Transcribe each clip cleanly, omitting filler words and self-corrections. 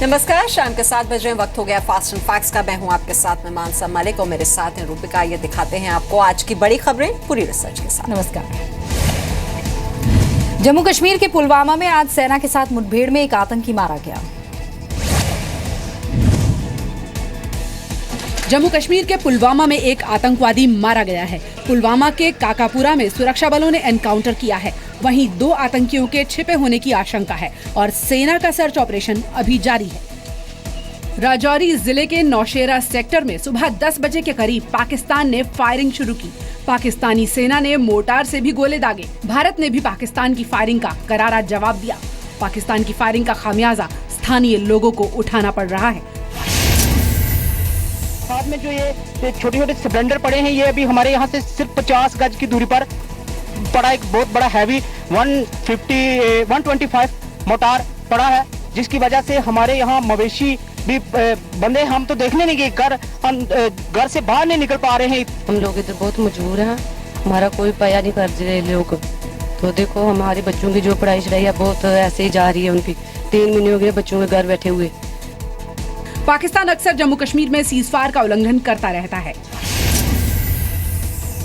नमस्कार, शाम के 7 बजे वक्त हो गया फास्ट एंड फैक्ट्स का। मैं हूं आपके साथ में मानसा मलिक और मेरे साथ हैं रूपिका। ये दिखाते हैं आपको आज की बड़ी खबरें पूरी रिसर्च के साथ। नमस्कार। जम्मू कश्मीर के पुलवामा में आज सेना के साथ मुठभेड़ में एक आतंकी मारा गया। जम्मू कश्मीर के पुलवामा में एक आतंकवादी मारा गया है। पुलवामा के काकापुरा में सुरक्षा बलों ने एनकाउंटर किया है। वहीं 2 आतंकियों के छिपे होने की आशंका है और सेना का सर्च ऑपरेशन अभी जारी है। राजौरी जिले के नौशेरा सेक्टर में सुबह 10 बजे के करीब पाकिस्तान ने फायरिंग शुरू की। पाकिस्तानी सेना ने मोर्टार से भी गोले दागे। भारत ने भी पाकिस्तान की फायरिंग का करारा जवाब दिया। पाकिस्तान की फायरिंग का खामियाजा स्थानीय लोगों को उठाना पड़ रहा है। साथ में जो ये छोटे छोटे सिलेंडर पड़े हैं, ये अभी हमारे यहाँ से सिर्फ 50 गज की दूरी पर पड़ा एक बहुत बड़ा हैवी 125 मोटार पड़ा है, जिसकी वजह से हमारे यहाँ मवेशी भी बंदे हम तो देखने नहीं गए, हम घर से बाहर नहीं निकल पा रहे हैं। हम लोग इधर बहुत मजबूर हैं, हमारा कोई पाया नहीं कर रहे लोग। तो देखो हमारे बच्चों की जो पढ़ाई है बहुत ऐसे ही जा रही है। उनकी 3 महीने हो गए बच्चों के घर बैठे हुए। पाकिस्तान अक्सर जम्मू कश्मीर में सीजफायर का उल्लंघन करता रहता है।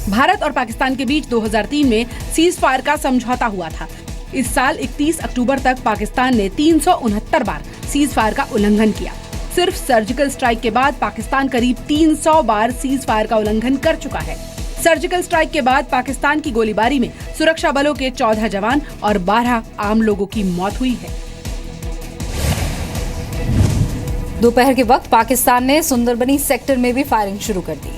भारत और पाकिस्तान के बीच 2003 में सीजफायर का समझौता हुआ था। इस साल 31 अक्टूबर तक पाकिस्तान ने 369 बार सीजफायर का उल्लंघन किया। सिर्फ सर्जिकल स्ट्राइक के बाद पाकिस्तान करीब 300 बार सीजफायर का उल्लंघन कर चुका है। सर्जिकल स्ट्राइक के बाद पाकिस्तान की गोलीबारी में सुरक्षा बलों के 14 जवान और 12 आम लोगों की मौत हुई है। दोपहर के वक्त पाकिस्तान ने सुंदरबनी सेक्टर में भी फायरिंग शुरू कर दी।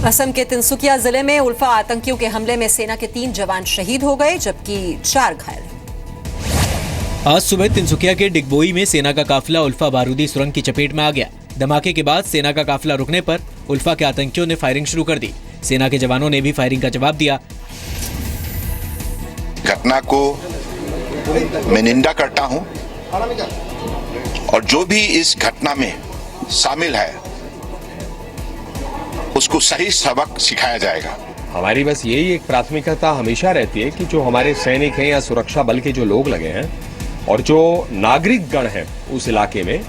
असम के तिनसुकिया जिले में उल्फा आतंकियों के हमले में सेना के 3 जवान शहीद हो गए, जबकि 4 घायल हैं। आज सुबह तिनसुकिया के डिगबोई में सेना का काफिला उल्फा बारूदी सुरंग की चपेट में आ गया। धमाके के बाद सेना का काफिला रुकने पर उल्फा के आतंकियों ने फायरिंग शुरू कर दी। सेना के जवानों ने भी फायरिंग का जवाब दिया। घटना को मैं निंदा करता हूं और जो भी इस घटना में शामिल है उसको सही सबक सिखाया जाएगा। हमारी बस यही एक प्राथमिकता हमेशा रहती है कि जो हमारे सैनिक हैं या सुरक्षा बल के जो लोग लगे हैं और जो नागरिक गण हैं उस इलाके में,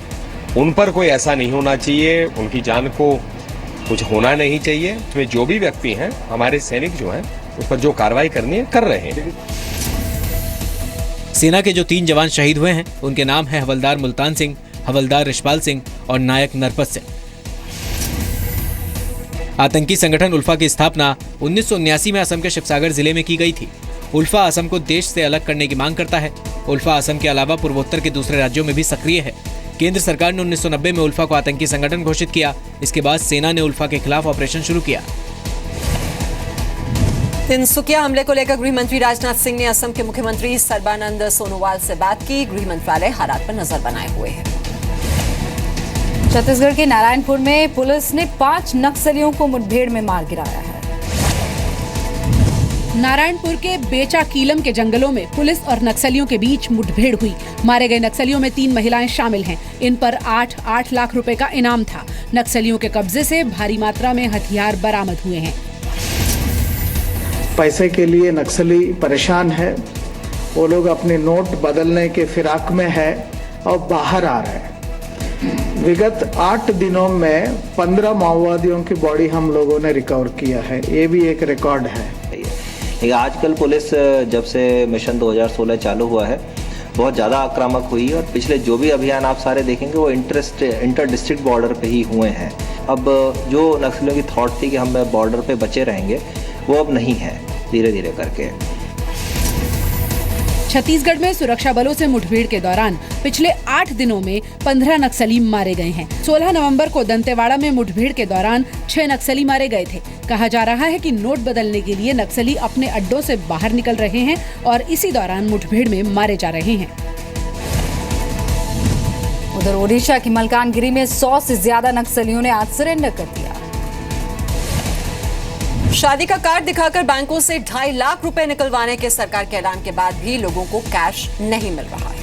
उन पर कोई ऐसा नहीं होना चाहिए, उनकी जान को कुछ होना नहीं चाहिए। उसमें जो भी व्यक्ति हैं, हमारे सैनिक जो हैं, उस पर जो कार्रवाई करनी है कर रहे हैं। सेना के जो 3 जवान शहीद हुए हैं उनके नाम है हवलदार मुल्तान सिंह, हवलदार रिशपाल सिंह और नायक नरपत सिंह। आतंकी संगठन उल्फा की स्थापना 1979 में असम के शिवसागर जिले में की गई थी। उल्फा असम को देश से अलग करने की मांग करता है। उल्फा असम के अलावा पूर्वोत्तर के दूसरे राज्यों में भी सक्रिय है। केंद्र सरकार ने 1990 में उल्फा को आतंकी संगठन घोषित किया। इसके बाद सेना ने उल्फा के खिलाफ ऑपरेशन शुरू किया। तिनसुकिया हमले को लेकर गृह मंत्री राजनाथ सिंह ने असम के मुख्यमंत्री सर्बानंद सोनोवाल से बात की। गृह मंत्रालय हालात पर नजर बनाए हुए है। छत्तीसगढ़ के नारायणपुर में पुलिस ने 5 नक्सलियों को मुठभेड़ में मार गिराया है। नारायणपुर के बेचा कीलम के जंगलों में पुलिस और नक्सलियों के बीच मुठभेड़ हुई। मारे गए नक्सलियों में 3 महिलाएं शामिल हैं। इन पर 8 लाख रुपए का इनाम था। नक्सलियों के कब्जे से भारी मात्रा में हथियार बरामद हुए हैं। पैसे के लिए नक्सली परेशान है। वो लोग अपने नोट बदलने के फिराक में है और बाहर आ रहे हैं। विगत 8 दिनों में 15 माओवादियों की बॉडी हम लोगों ने रिकवर किया है। ये भी एक रिकॉर्ड है। आजकल पुलिस जब से मिशन 2016 चालू हुआ है बहुत ज़्यादा आक्रामक हुई और पिछले जो भी अभियान आप सारे देखेंगे वो इंटर डिस्ट्रिक्ट बॉर्डर पे ही हुए हैं। अब जो नक्सलियों की थॉट थी कि हम बॉर्डर पे बचे रहेंगे, वो अब नहीं है, धीरे धीरे करके। छत्तीसगढ़ में सुरक्षा बलों से मुठभेड़ के दौरान पिछले 8 दिनों में 15 नक्सली मारे गए हैं। 16 नवंबर को दंतेवाड़ा में मुठभेड़ के दौरान 6 नक्सली मारे गए थे। कहा जा रहा है कि नोट बदलने के लिए नक्सली अपने अड्डों से बाहर निकल रहे हैं और इसी दौरान मुठभेड़ में मारे जा रहे हैं। उधर ओडिशा की मलकानगिरी में 100 से ज्यादा नक्सलियों ने आज सरेंडर कर दिया। शादी का कार्ड दिखाकर बैंकों से 2.5 लाख रुपए निकलवाने के सरकार के ऐलान के बाद भी लोगों को कैश नहीं मिल रहा है।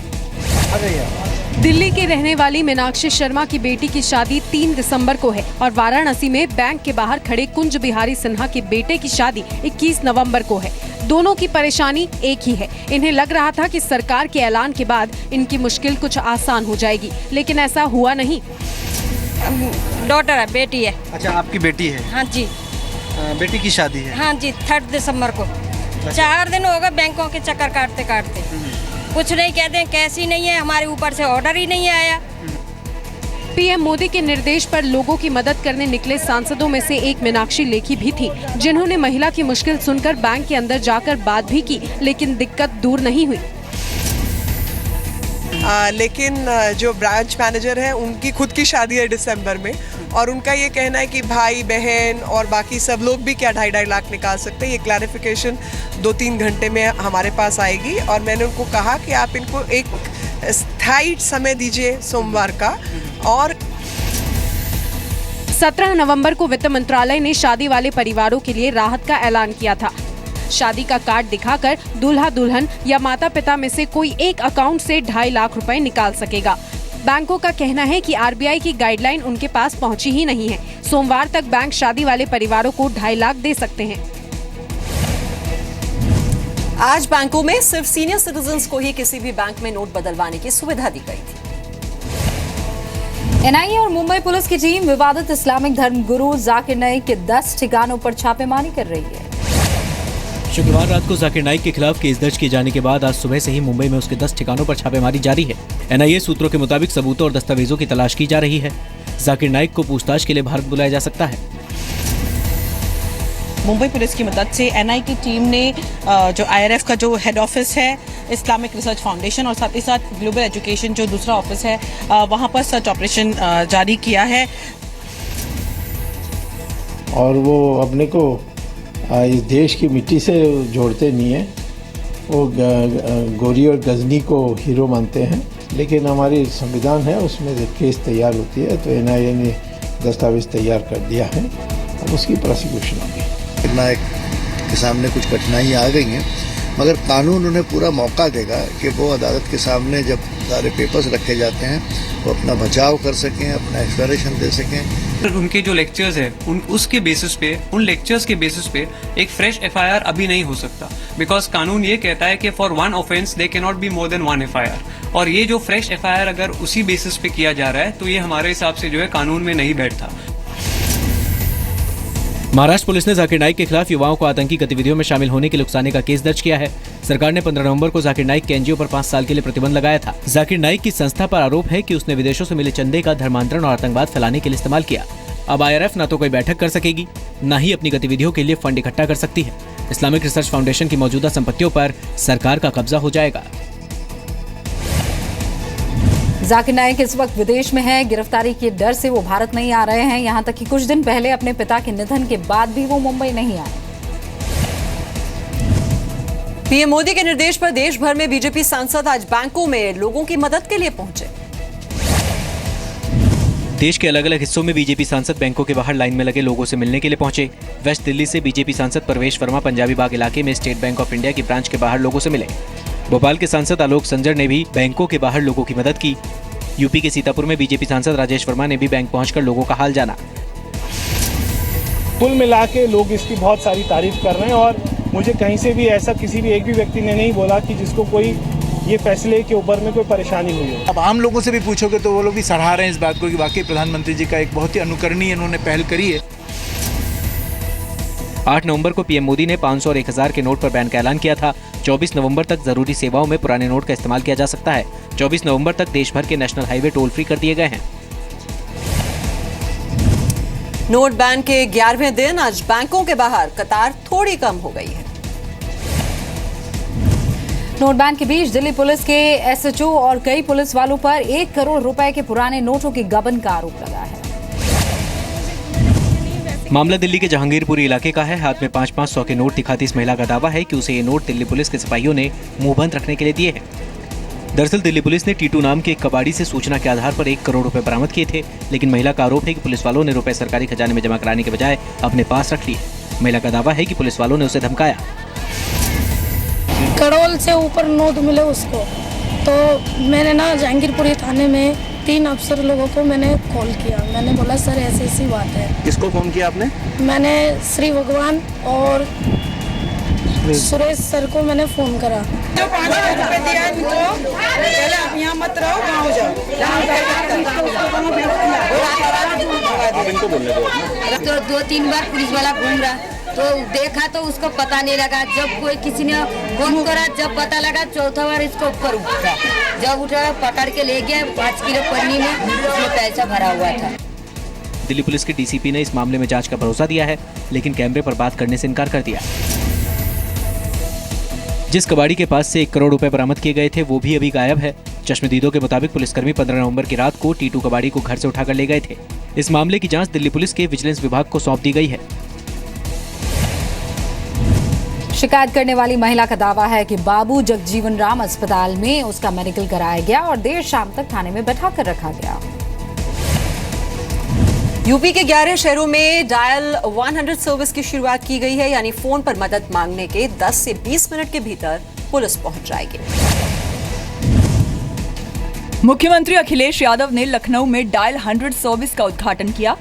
दिल्ली की रहने वाली मीनाक्षी शर्मा की बेटी की शादी 3 दिसंबर को है और वाराणसी में बैंक के बाहर खड़े कुंज बिहारी सिन्हा के बेटे की शादी 21 नवंबर को है। दोनों की परेशानी एक ही है। इन्हें लग रहा था कि सरकार के ऐलान के बाद इनकी मुश्किल कुछ आसान हो जाएगी, लेकिन ऐसा हुआ नहीं। डॉटर है, बेटी है। अच्छा, आपकी बेटी है? हाँ जी। बेटी की शादी है? हाँ जी, 3 दिसंबर को। 4 दिन हो गए बैंकों के चक्कर काटते काटते, कुछ नहीं कहते हैं, कैसी नहीं है, हमारे ऊपर से ऑर्डर ही नहीं आया। पीएम मोदी के निर्देश पर लोगों की मदद करने निकले सांसदों में से एक मीनाक्षी लेखी भी थी, जिन्होंने महिला की मुश्किल सुनकर बैंक के अंदर जाकर बात भी की, लेकिन दिक्कत दूर नहीं हुई। लेकिन जो ब्रांच मैनेजर है उनकी खुद की शादी है दिसंबर में, और उनका ये कहना है कि भाई बहन और बाकी सब लोग भी क्या 2.5 लाख निकाल सकते हैं। ये क्लैरिफिकेशन 2-3 घंटे में हमारे पास आएगी, और मैंने उनको कहा कि आप इनको एक स्थायी समय दीजिए सोमवार का। और 17 नवंबर को वित्त मंत्रालय ने शादी वाले परिवारों के लिए राहत का ऐलान किया था। शादी का कार्ड दिखाकर दूल्हा दुल्हन या माता पिता में से कोई एक अकाउंट से 2.5 लाख रुपए निकाल सकेगा। बैंकों का कहना है कि आरबीआई की गाइडलाइन उनके पास पहुंची ही नहीं है। सोमवार तक बैंक शादी वाले परिवारों को 2.5 लाख दे सकते हैं। आज बैंकों में सिर्फ सीनियर सिटीजन्स को ही किसी भी बैंक में नोट बदलवाने की सुविधा दी गई थी। एनआईए और मुंबई पुलिस की टीम विवादित इस्लामिक धर्मगुरु जाकिर नाइक के 10 ठिकानों पर छापेमारी कर रही है। शुक्रवार रात को जाकिर नाइक के खिलाफ केस दर्ज किए जाने के बाद आज सुबह से ही मुंबई में उसके 10 ठिकानों पर छापेमारी जारी है। एनआईए सूत्रों के मुताबिक सबूतों और दस्तावेजों की तलाश की जा रही है। जाकिर नाइक को पूछताछ के लिए भारत बुलाया जा सकता है। मुंबई पुलिस की मदद से एनआई की टीम ने जो आईआरएफ का जो हेड ऑफिस है, इस्लामिक रिसर्च फाउंडेशन और साथ ही साथ ग्लोबल एजुकेशन जो दूसरा ऑफिस है, वहां पर सर्च ऑपरेशन जारी किया है। और वो अपने को इस देश की मिट्टी से जोड़ते नहीं है, वो गोरी और गजनी को हीरो मानते हैं, लेकिन हमारी संविधान है उसमें केस तैयार होती है, तो एनआईए ने दस्तावेज तैयार कर दिया है, अब उसकी प्रोसिक्यूशन होगी। नाइक के सामने कुछ कठिनाइयाँ आ गई हैं, मगर कानून उन्हें पूरा मौका देगा कि वो अदालत के सामने जब सारे पेपर्स रखे जाते हैं वो अपना बचाव कर सकें, अपना एक्सप्लेनेशन दे सकें। उनके जो लेक्चर्स है उसके बेसिस पे, उन लेक्चर्स के बेसिस पे एक फ्रेश एफआईआर अभी नहीं हो सकता, बिकॉज कानून ये कहता है कि for one offence they can not be more than 1 FIR. और ये जो फ्रेश एफआईआर अगर उसी बेसिस पे किया जा रहा है तो ये हमारे हिसाब से जो है कानून में नहीं बैठता। महाराष्ट्र पुलिस ने जाकिर नाइक के खिलाफ युवाओं को आतंकी गतिविधियों में शामिल होने के लिए उकसाने का केस दर्ज किया है। सरकार ने 15 नवंबर को जाकिर नाइक के एनजीओ पर 5 साल के लिए प्रतिबंध लगाया था। जाकिर नाइक की संस्था पर आरोप है कि उसने विदेशों से मिले चंदे का धर्मांतरण और आतंकवाद फैलाने के लिए इस्तेमाल किया। अब आईआरएफ न तो कोई बैठक कर सकेगी, न ही अपनी गतिविधियों के लिए फंड इकट्ठा कर सकती है। इस्लामिक रिसर्च फाउंडेशन की मौजूदा संपत्तियों पर सरकार का कब्जा हो जाएगा। जाकिर नाइक इस वक्त विदेश में है। गिरफ्तारी के डर से वो भारत नहीं आ रहे हैं। यहाँ तक कि कुछ दिन पहले अपने पिता के निधन के बाद भी वो मुंबई नहीं आए। पीएम मोदी के निर्देश पर देश भर में बीजेपी सांसद आज बैंकों में लोगों की मदद के लिए पहुंचे। देश के अलग अलग हिस्सों में बीजेपी सांसद बैंकों के बाहर लाइन में लगे लोगों से मिलने के लिए पहुंचे। वेस्ट दिल्ली से बीजेपी सांसद परवेश वर्मा पंजाबी बाग इलाके में स्टेट बैंक ऑफ इंडिया की ब्रांच के बाहर लोगों से मिले। भोपाल के सांसद आलोक संजर ने भी बैंकों के बाहर लोगों की मदद की। यूपी के सीतापुर में बीजेपी सांसद राजेश वर्मा ने भी बैंक पहुंचकर लोगों का हाल जाना। कुल मिला के लोग इसकी बहुत सारी तारीफ कर रहे हैं, और मुझे कहीं से भी ऐसा किसी भी एक भी व्यक्ति ने नहीं बोला कि जिसको कोई ये फैसले के ऊपर में कोई परेशानी हुई हो। अब आम लोगों से भी पूछोगे तो वो लोग भी सराह रहे हैं इस बात को कि वाकई प्रधानमंत्री जी का एक बहुत ही अनुकरणीय इन्होंने पहल करी है। 8 नवंबर को पीएम मोदी ने 500 और 1000 के नोट पर बैन का ऐलान किया था। 24 नवंबर तक जरूरी सेवाओं में पुराने नोट का इस्तेमाल किया जा सकता है। 24 नवंबर तक देश भर के नेशनल हाईवे टोल फ्री कर दिए गए हैं। नोट बैन के 11वें दिन आज बैंकों के बाहर कतार थोड़ी कम हो गई है। नोट बैन के बीच दिल्ली पुलिस के एसएचओ और कई पुलिस वालों पर 1 करोड़ रुपए के पुराने नोटों की गबन का आरोप लगा है। मामला दिल्ली के जहांगीरपुरी इलाके का है। हाथ में 500 के नोट दिखाती इस महिला का दावा है कि उसे ये नोट दिल्ली पुलिस के सिपाहियों ने मुंह बंद रखने के लिए दिए हैं। दरअसल दिल्ली पुलिस ने टीटू नाम के एक कबाड़ी से सूचना के आधार पर 1 करोड़ रुपए बरामद किए थे, लेकिन महिला का आरोप है कि पुलिस वालों ने रुपए सरकारी खजाने में जमा कराने के बजाय अपने पास रख लिए। महिला का दावा है कि पुलिस वालों ने उसे धमकाया। करोड़ से ऊपर नोट मिले उसको, तो मैंने ना जहांगीरपुरी थाने में 3 अफसर लोगों को मैंने कॉल किया। मैंने बोला सर ऐसी बात है। किसको फोन किया आपने? मैंने श्री भगवान और सुरेश सर को मैंने फोन करा। जो 5,000 रुपए दिया है इनको, पहले आप यहाँ मत रहो, गाँव जाओ। तो 2-3 बार पुलिस वाला घूम रहा, तो देखा तो उसको पता नहीं लगा। जब कोई किसी ने फोन करा, जब पता लगा, चौथा बार इसको ऊपर उठा, जब उठा पकड़ के ले गया। 5 किलो पन्नी में उसमें पैसा भरा हुआ था। दिल्ली पुलिस के डीसीपी ने इस मामले में जांच का भरोसा दिया है, लेकिन कैमरे पर बात करने से इनकार कर दिया। जिस कबाड़ी के पास से 1 करोड़ रुपए बरामद किए गए थे, वो भी अभी गायब है। चश्मदीदों के मुताबिक पुलिसकर्मी 15 नवंबर की रात को टीटू कबाड़ी को घर से उठाकर ले गए थे। इस मामले की जांच दिल्ली पुलिस के विजिलेंस विभाग को सौंप दी गई है। शिकायत करने वाली महिला का दावा है कि बाबू जगजीवन राम अस्पताल में उसका मेडिकल कराया गया और देर शाम तक थाने में बैठा कर रखा गया। यूपी के 11 शहरों में डायल 100 सर्विस की शुरुआत की गई है, यानी फोन पर मदद मांगने के 10 से 20 मिनट के भीतर पुलिस पहुंच जाएगी। मुख्यमंत्री अखिलेश यादव ने लखनऊ में डायल 100 सर्विस का उद्घाटन किया।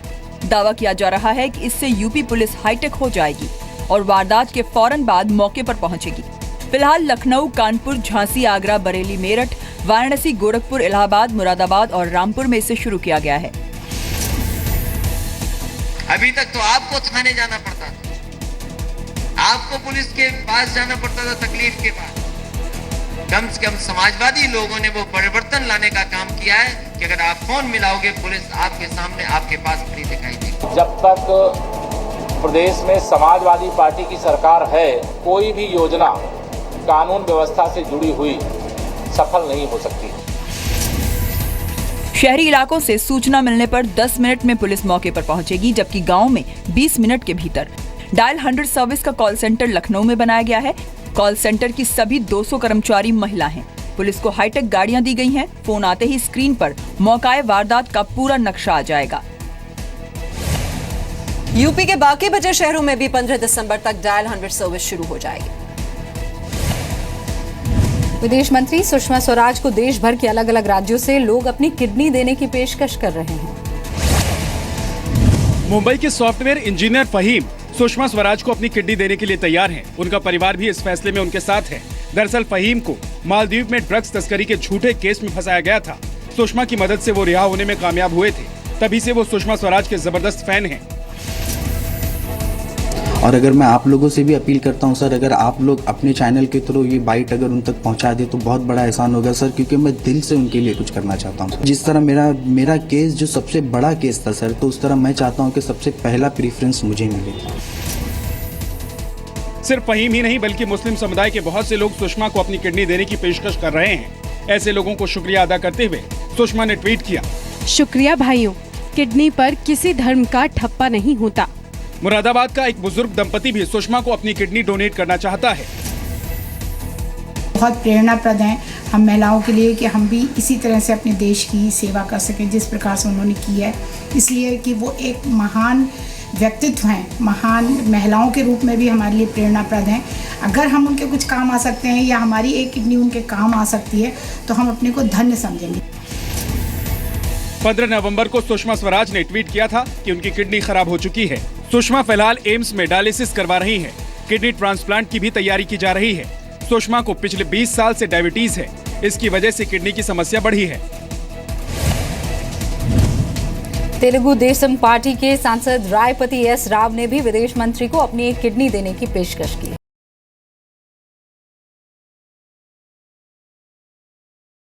दावा किया जा रहा है कि इससे यूपी पुलिस हाईटेक हो जाएगी और वारदात के फौरन बाद मौके पर पहुंचेगी। फिलहाल लखनऊ, कानपुर, झांसी, आगरा, बरेली, मेरठ, वाराणसी, गोरखपुर, इलाहाबाद, मुरादाबाद और रामपुर में इसे शुरू किया गया है। अभी तक तो आपको थाने जाना पड़ता था, आपको पुलिस के पास जाना पड़ता था तकलीफ के बाद। कम से कम समाजवादी लोगों ने वो परिवर्तन लाने का काम किया है कि अगर आप फोन मिलाओगे, पुलिस आपके सामने आपके पास खड़ी दिखाई देगी। जब तक प्रदेश में समाजवादी पार्टी की सरकार है, कोई भी योजना कानून व्यवस्था से जुड़ी हुई सफल नहीं हो सकती। शहरी इलाकों से सूचना मिलने पर 10 मिनट में पुलिस मौके पर पहुंचेगी, जबकि गांव में 20 मिनट के भीतर। डायल 100 सर्विस का कॉल सेंटर लखनऊ में बनाया गया है। कॉल सेंटर की सभी 200 कर्मचारी महिला हैं। पुलिस को हाईटेक गाड़ियां दी गई हैं। फोन आते ही स्क्रीन पर मौकाए वारदात का पूरा नक्शा आ जाएगा। यूपी के बाकी बचे शहरों में भी 15 दिसंबर तक डायल 100 सर्विस शुरू हो जाएगी। विदेश मंत्री सुषमा स्वराज को देश भर के अलग अलग राज्यों से लोग अपनी किडनी देने की पेशकश कर रहे हैं। मुंबई के सॉफ्टवेयर इंजीनियर फहीम सुषमा स्वराज को अपनी किडनी देने के लिए तैयार हैं। उनका परिवार भी इस फैसले में उनके साथ है। दरअसल फहीम को मालदीव में ड्रग्स तस्करी के झूठे केस में फंसाया गया था। सुषमा की मदद से वो रिहा होने में कामयाब हुए थे, तभी से वो सुषमा स्वराज के जबरदस्त फैन हैं। और अगर मैं आप लोगों से भी अपील करता हूं सर, अगर आप लोग अपने चैनल के थ्रू ये बाइट अगर उन तक पहुंचा दे तो बहुत बड़ा एहसान होगा सर, क्योंकि मैं दिल से उनके लिए कुछ करना चाहता हूं। जिस तरह मेरा केस जो सबसे बड़ा केस था सर, तो उस तरह मैं चाहता हूं कि सबसे पहला प्रेफरेंस मुझे मिले। सिर्फ फहीम ही नहीं बल्कि मुस्लिम समुदाय के बहुत से लोग सुषमा को अपनी किडनी देने की पेशकश कर रहे हैं। ऐसे लोगों को शुक्रिया अदा करते हुए सुषमा ने ट्वीट किया, शुक्रिया भाइयों, किडनी पर किसी धर्म का ठप्पा नहीं होता। मुरादाबाद का एक बुजुर्ग दंपति भी सुषमा को अपनी किडनी डोनेट करना चाहता है। बहुत प्रेरणाप्रद है हम महिलाओं के लिए कि हम भी इसी तरह से अपने देश की सेवा कर सकें जिस प्रकार से उन्होंने की है, इसलिए कि वो एक महान व्यक्तित्व हैं, महान महिलाओं के रूप में भी हमारे लिए प्रेरणाप्रद हैं। अगर हम उनके कुछ काम आ सकते हैं या हमारी एक किडनी उनके काम आ सकती है तो हम अपने को धन्य समझेंगे। 15 नवंबर को सुषमा स्वराज ने ट्वीट किया था कि उनकी किडनी खराब हो चुकी है। सुषमा फिलहाल एम्स में डायलिसिस करवा रही हैं। किडनी ट्रांसप्लांट की भी तैयारी की जा रही है। सुषमा को पिछले 20 साल से डायबिटीज है, इसकी वजह से किडनी की समस्या बढ़ी है। तेलुगु देशम पार्टी के सांसद रायपति एस राव ने भी विदेश मंत्री को अपनी एक किडनी देने की पेशकश की।